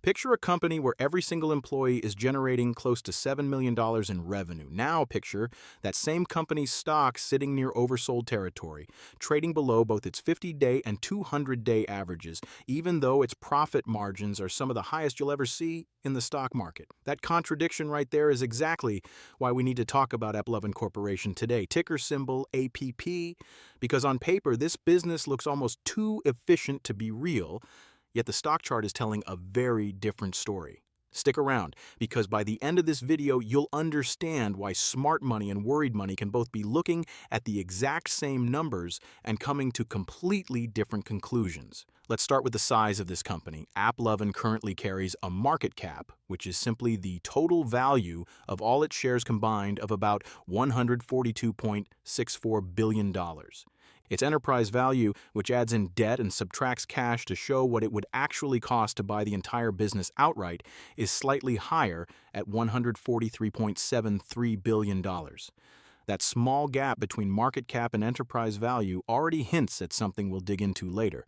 Picture a company where every single employee is generating close to $7 million in revenue. Now picture that same company's stock sitting near oversold territory, trading below both its 50-day and 200-day averages, even though its profit margins are some of the highest you'll ever see in the stock market. That contradiction right there is exactly why we need to talk about AppLovin Corporation today. Ticker symbol APP, because on paper, this business looks almost too efficient to be real. Yet the stock chart is telling a very different story. Stick around, because by the end of this video, you'll understand why smart money and worried money can both be looking at the exact same numbers and coming to completely different conclusions. Let's start with the size of this company. AppLovin currently carries a market cap, which is simply the total value of all its shares combined of about $142.64 billion. Its enterprise value, which adds in debt and subtracts cash to show what it would actually cost to buy the entire business outright, is slightly higher at $143.73 billion. That small gap between market cap and enterprise value already hints at something we'll dig into later,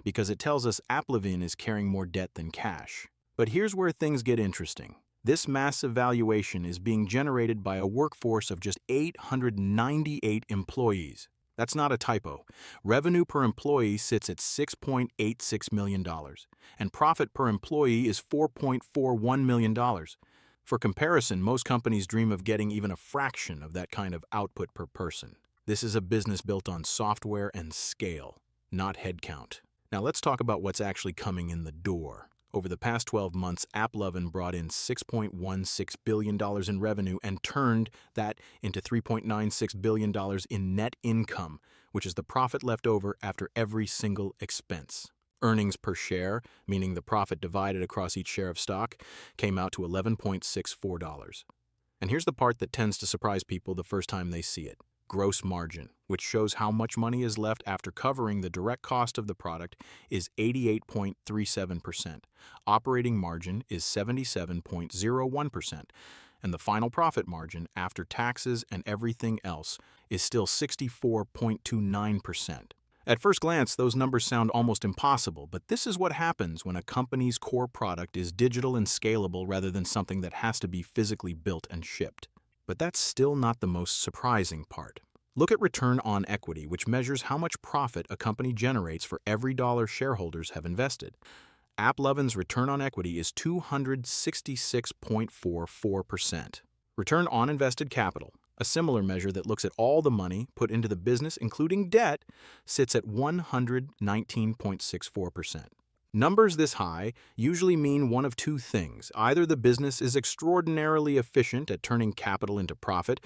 because it tells us AppLovin is carrying more debt than cash. But here's where things get interesting. This massive valuation is being generated by a workforce of just 898 employees. That's not a typo. Revenue per employee sits at $6.86 million, and profit per employee is $4.41 million. For comparison, most companies dream of getting even a fraction of that kind of output per person. This is a business built on software and scale, not headcount. Now let's talk about what's actually coming in the door. Over the past 12 months, AppLovin brought in $6.16 billion in revenue and turned that into $3.96 billion in net income, which is the profit left over after every single expense. Earnings per share, meaning the profit divided across each share of stock, came out to $11.64. And here's the part that tends to surprise people the first time they see it. Gross margin, which shows how much money is left after covering the direct cost of the product, is 88.37%. Operating margin is 77.01%. And the final profit margin, after taxes and everything else, is still 64.29%. At first glance, those numbers sound almost impossible, but this is what happens when a company's core product is digital and scalable rather than something that has to be physically built and shipped. But that's still not the most surprising part. Look at return on equity, which measures how much profit a company generates for every dollar shareholders have invested. AppLovin's return on equity is 266.44%. Return on invested capital, a similar measure that looks at all the money put into the business, including debt, sits at 119.64%. Numbers this high usually mean one of two things. Either the business is extraordinarily efficient at turning capital into profit,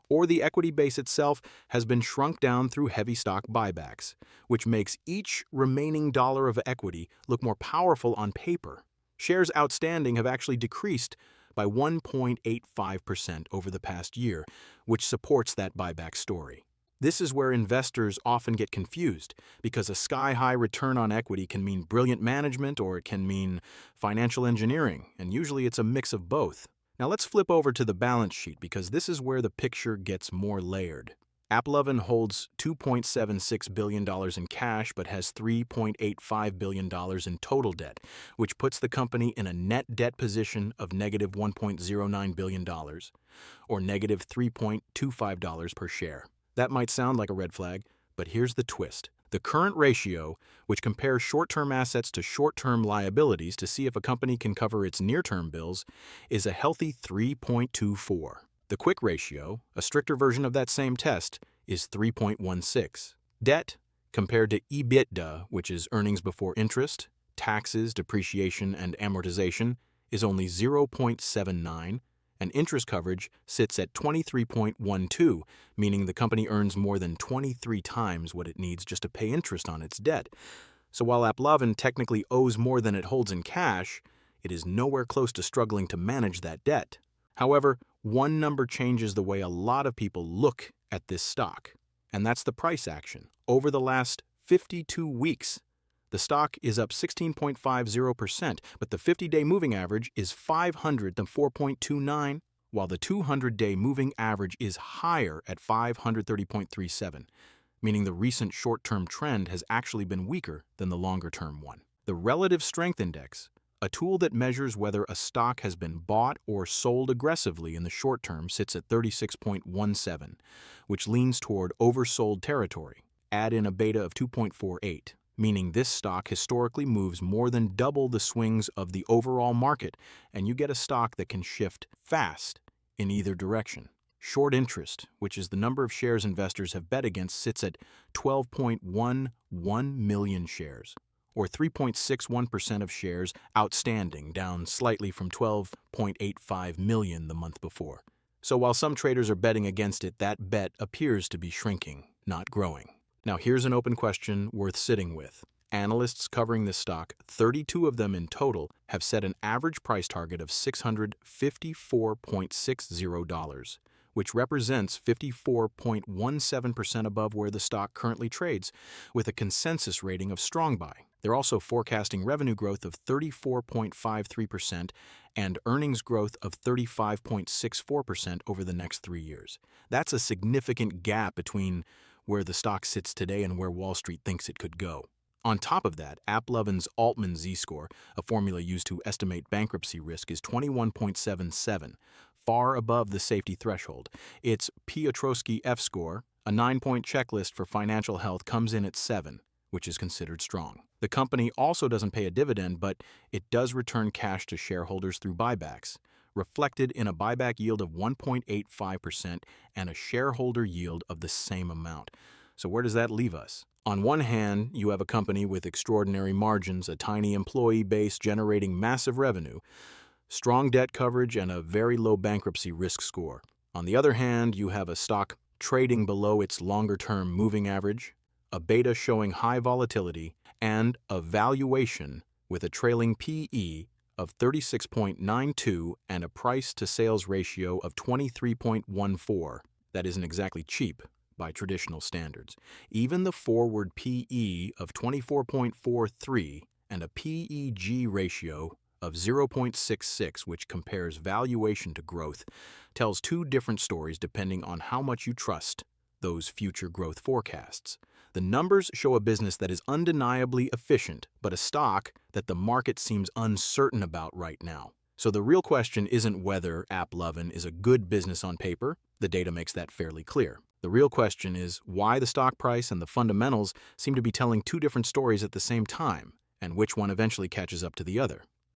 or the equity base itself has been shrunk down through heavy stock buybacks, which makes each remaining dollar of equity look more powerful on paper. Shares outstanding have actually decreased by 1.85% over the past year, which supports that buyback story. This is where investors often get confused, because a sky-high return on equity can mean brilliant management or it can mean financial engineering, and usually it's a mix of both. Now let's flip over to the balance sheet, because this is where the picture gets more layered. AppLovin holds $2.76 billion in cash but has $3.85 billion in total debt, which puts the company in a net debt position of negative $1.09 billion, or negative $3.25 per share. That might sound like a red flag, but here's the twist. The current ratio, which compares short-term assets to short-term liabilities to see if a company can cover its near-term bills, is a healthy 3.24. The quick ratio, a stricter version of that same test, is 3.16. Debt, compared to EBITDA, which is earnings before interest, taxes, depreciation, and amortization, is only 0.79. And interest coverage sits at 23.12, meaning the company earns more than 23 times what it needs just to pay interest on its debt. So while AppLovin technically owes more than it holds in cash, it is nowhere close to struggling to manage that debt. However, one number changes the way a lot of people look at this stock, and that's the price action. Over the last 52 weeks, the stock is up 16.50%, but the 50-day moving average is 504.29, while the 200-day moving average is higher at 530.37, meaning the recent short-term trend has actually been weaker than the longer-term one. The Relative Strength Index, A tool that measures whether a stock has been bought or sold aggressively in the short term sits at 36.17, which leans toward oversold territory. Add in a beta of 2.48, meaning this stock historically moves more than double the swings of the overall market, and you get a stock that can shift fast in either direction. Short interest, which is the number of shares investors have bet against, sits at 12.11 million shares, or 3.61% of shares outstanding, down slightly from 12.85 million the month before. So while some traders are betting against it, that bet appears to be shrinking, not growing. Now here's an open question worth sitting with. Analysts covering this stock, 32 of them in total, have set an average price target of $654.60, which represents 54.17% above where the stock currently trades, with a consensus rating of strong buy. They're also forecasting revenue growth of 34.53% and earnings growth of 35.64% over the next 3 years. That's a significant gap between where the stock sits today and where Wall Street thinks it could go. On top of that, AppLovin's Altman Z-score, a formula used to estimate bankruptcy risk, is 21.77, far above the safety threshold. Its Piotrowski F-score, a 9-point checklist for financial health, comes in at 7, which is considered strong. The company also doesn't pay a dividend, but it does return cash to shareholders through buybacks, reflected in a buyback yield of 1.85% and a shareholder yield of the same amount. So where does that leave us? On one hand, you have a company with extraordinary margins, a tiny employee base generating massive revenue, strong debt coverage, and a very low bankruptcy risk score. On the other hand, you have a stock trading below its longer-term moving average, a beta showing high volatility, and a valuation with a trailing PE of 36.92 and a price-to-sales ratio of 23.14. That isn't exactly cheap by traditional standards. Even the forward PE of 24.43 and a PEG ratio of 0.66, which compares valuation to growth, tells two different stories depending on how much you trust those future growth forecasts. The numbers show a business that is undeniably efficient, but a stock that the market seems uncertain about right now. So the real question isn't whether AppLovin is a good business on paper. The data makes that fairly clear. The real question is why the stock price and the fundamentals seem to be telling two different stories at the same time, and which one eventually catches up to the other.